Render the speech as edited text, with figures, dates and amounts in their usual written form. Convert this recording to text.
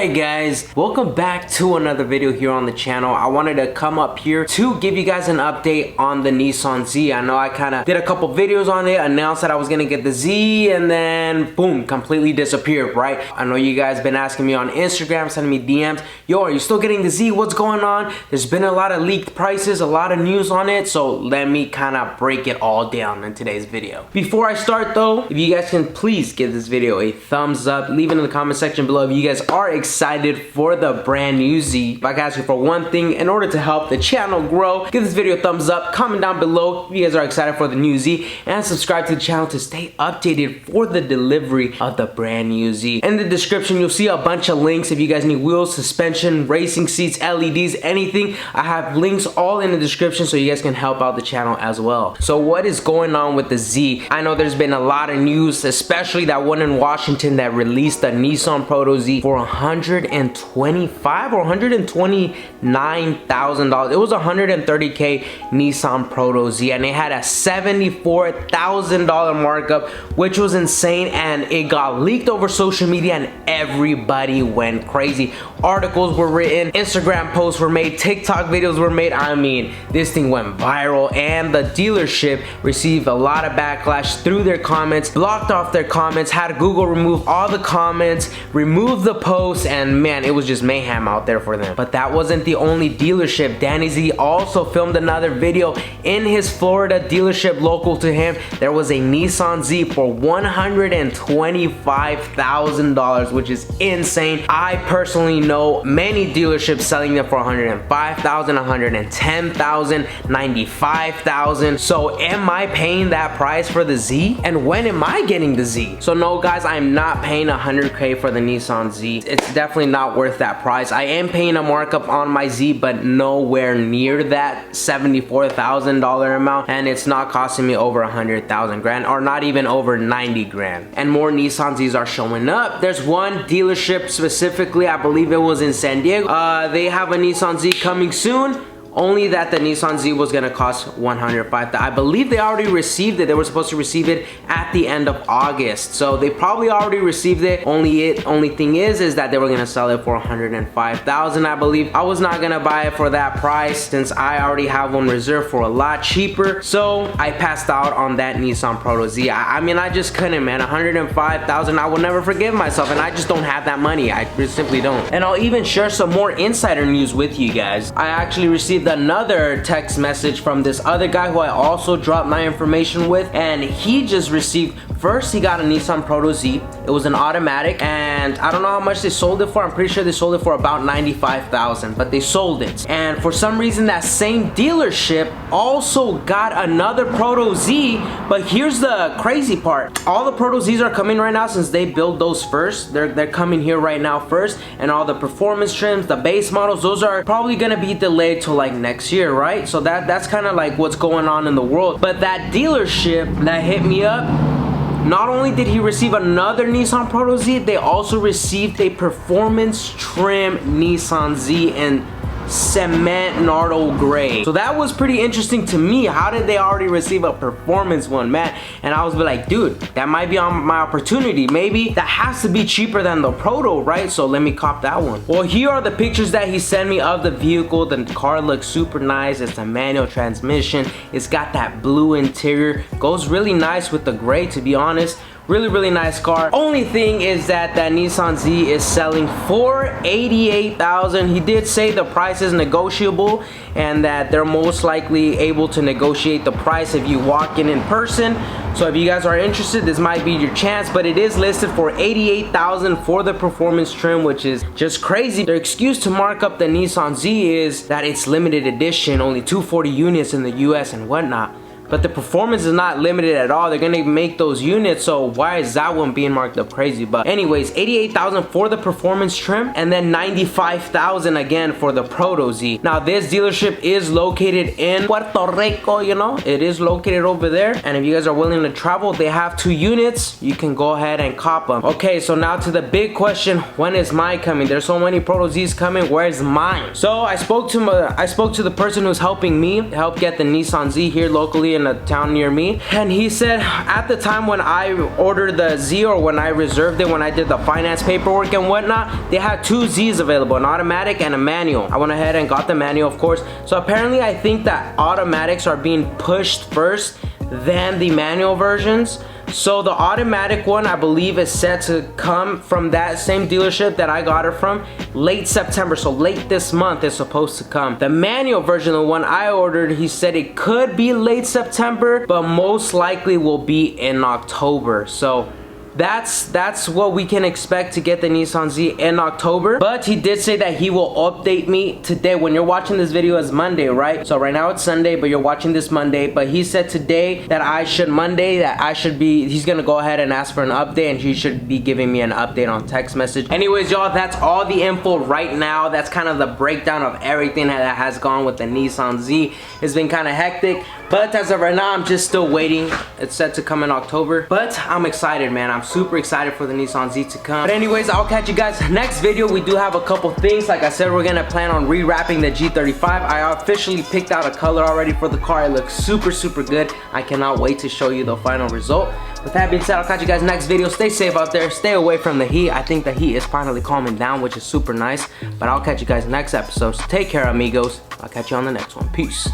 Alright guys, welcome back to another video here on the channel. I wanted to come up here to give you guys an update on the Nissan Z. I know I kind of did a couple videos on it, announced that I was going to get the Z, and then boom, completely disappeared, right? I know you guys been asking me on Instagram, sending me DMs, yo, are you still getting the Z? What's going on? There's been a lot of leaked prices, a lot of news on it, so let me kind of break it all down in today's video. Before I start though, if you guys can please give this video a thumbs up, leave it in the comment section below if you guys are excited for the brand new Z. If I can ask you for one thing, in order to help the channel grow, give this video a thumbs up, comment down below if you guys are excited for the new Z, and subscribe to the channel to stay updated for the delivery of the brand new Z. In the description, you'll see a bunch of links if you guys need wheels, suspension, racing seats, LEDs, anything. I have links all in the description so you guys can help out the channel as well. So what is going on with the Z? I know there's been a lot of news, especially that one in Washington that released the Nissan Proto Z for $125 or $129,000. It was $130K Nissan Proto Z, and it had a $74,000 markup, which was insane, and it got leaked over social media and everybody went crazy. Articles were written, Instagram posts were made, TikTok videos were made. I mean, this thing went viral, and the dealership received a lot of backlash through their comments, blocked off their comments, had Google remove all the comments, remove the posts, and man, it was just mayhem out there for them. But that wasn't the only dealership. Danny Z also filmed another video in his Florida dealership local to him. There was a Nissan Z for $125,000, which is insane. I personally know many dealerships selling them for $105,000, $110,000, $95,000. So am I paying that price for the Z? And when am I getting the Z? So no guys, I'm not paying $100K for the Nissan Z. It's definitely not worth that price. I am paying a markup on my Z, but nowhere near that $74,000 amount, and it's not costing me over 100,000 grand, or not even over 90 grand. And more Nissan Zs are showing up. There's one dealership specifically, I believe it was in San Diego. They have a Nissan Z coming soon. Only that the Nissan Z was gonna cost $105,000. I believe they already received it. They were supposed to receive it at the end of August, so they probably already received it. Only thing is that they were gonna sell it for $105,000, I believe. I was not gonna buy it for that price since I already have one reserved for a lot cheaper, so I passed out on that Nissan Proto Z. I mean, I just couldn't, man. $105,000, I will never forgive myself, and I just don't have that money. I just simply don't. And I'll even share some more insider news with you guys. I actually received another text message from this other guy who I also dropped my information with, and he just received, first he got a Nissan Proto Z. It was an automatic, and I don't know how much they sold it for. I'm pretty sure they sold it for about $95,000, but they sold it. And for some reason, that same dealership also got another Proto Z. But here's the crazy part: all the Proto Zs are coming right now since they build those first. They're coming here right now first, and all the performance trims, the base models, those are probably gonna be delayed till like next year, right? So that's kind of like what's going on in the world. But that dealership that hit me up, not only did he receive another Nissan Proto Z, they also received a performance trim Nissan Z in cement nardo gray. So that was pretty interesting to me. How did they already receive a performance one, man? And I was like, dude, that might be on my opportunity. Maybe that has to be cheaper than the Proto, right? So let me cop that one. Well, here are the pictures that he sent me of the vehicle. The car looks super nice. It's a manual transmission. It's got that blue interior. Goes really nice with the gray, to be honest. Really nice car. Only thing is that Nissan Z is selling for $88,000. He did say the price is negotiable, and that they're most likely able to negotiate the price if you walk in person. So if you guys are interested, this might be your chance, but it is listed for $88,000 for the performance trim, which is just crazy. Their excuse to mark up the Nissan Z is that it's limited edition, only 240 units in the US and whatnot. But the performance is not limited at all. They're gonna make those units, so why is that one being marked up crazy? But anyways, $88,000 for the performance trim, and then $95,000 again for the Proto Z. Now this dealership is located in Puerto Rico, you know, it is located over there. And if you guys are willing to travel, they have 2 units. You can go ahead and cop them. Okay, so now to the big question: when is mine coming? There's so many Proto Zs coming. Where's mine? So I spoke to the person who's helping me help get the Nissan Z here locally in a town near me. And he said at the time when I ordered the Z, or when I reserved it, when I did the finance paperwork and whatnot, they had 2 Zs available, an automatic and a manual. I went ahead and got the manual, of course. So apparently I think that automatics are being pushed first than the manual versions. So the automatic one, I believe, is set to come from that same dealership that I got it from late September. So late this month is supposed to come. The manual version, the one I ordered, he said it could be late September, but most likely will be in October. So that's what we can expect to get the Nissan Z in October. But he did say that he will update me today. When you're watching this video, is Monday, right? So right now it's Sunday, but you're watching this Monday. But he said today that he's gonna go ahead and ask for an update, and he should be giving me an update on text message. Anyways, y'all, that's all the info right now. That's kind of the breakdown of everything that has gone with the Nissan Z. It's been kind of hectic, but as of right now, I'm just still waiting. It's set to come in October, but I'm excited, man. I'm super excited for the Nissan Z to come. But anyways, I'll catch you guys next video. We do have a couple things. Like I said, we're gonna plan on rewrapping the G35. I officially picked out a color already for the car. It looks super, super good. I cannot wait to show you the final result. With that being said, I'll catch you guys next video. Stay safe out there. Stay away from the heat. I think the heat is finally calming down, which is super nice. But I'll catch you guys next episode. So take care, amigos. I'll catch you on the next one. Peace.